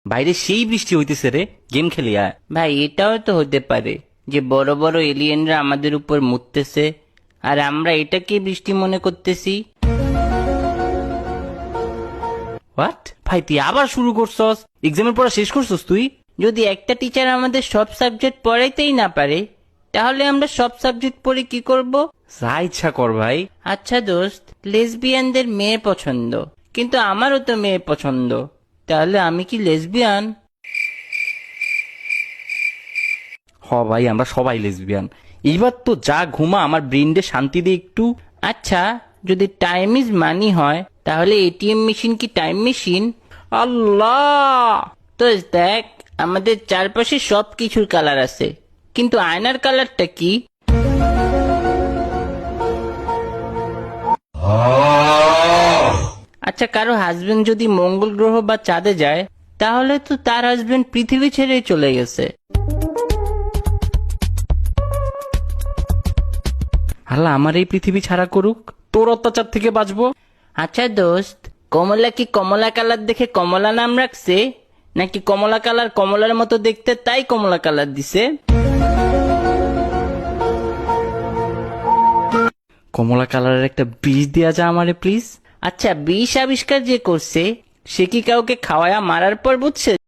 বাইরে সেই বৃষ্টি হইতেছে রে, গেম খেলি আয়। ভাই এটাও তো হতে পারে যে বড় বড় এলিয়েনরা আমাদের উপর মুততেছে আর আমরা এটাকে বৃষ্টি মনে করতেছি। হোয়াট ভাই, তুই আবার শুরু করছস? এক্সামের পড়া শেষ করছস তুই? যদি একটা টিচার আমাদের সব সাবজেক্ট পড়াইতেই না পারে তাহলে আমরা সব সাবজেক্ট পড়ে কি করব? যা ইচ্ছা কর ভাই। আচ্ছা দোস্ত, লেসবিয়ানদের মেয়ে পছন্দ, কিন্তু আমারও তো মেয়ে পছন্দ, তাহলে আমি কি লেসবিয়ান? হ ভাই, আমরা সবাই লেসবিয়ান। এইবার তো যা ঘুমা, আমার ব্রেনডে শান্তি দে একটু। আচ্ছা, যদি টাইম ইজ মানি হয় তাহলে এটিএম মেশিন কি টাইম মেশিন? আল্লাহ! তো দেখ, আমাদের চারপাশে সব কিছুর কালার আছে, কিন্তু আয়নার কালারটা কি? আচ্ছা, কারো হাজবেন্ড যদি মঙ্গল গ্রহ বা চাঁদে যায় তাহলে তো তার হাজবেন্ড পৃথিবী ছেড়ে চলে গেছে। আল্লাহ আমার এই পৃথিবী ছাড়া করুক, তোর অত্যাচার থেকে বাঁচবো। আচ্ছা দোস্ত, কমলা কি কমলা কালার দেখে কমলা নাম রাখছে, নাকি কমলা কালার কমলার মতো দেখতে তাই কমলা কালার দিছে? কমলা কালারের একটা বিষ দেয়া যা আমারে প্লিজ। আচ্ছা, বিষ আবিষ্কার যে করছে সে কি কাউকে খাওয়ায়া মারার পর বুঝছে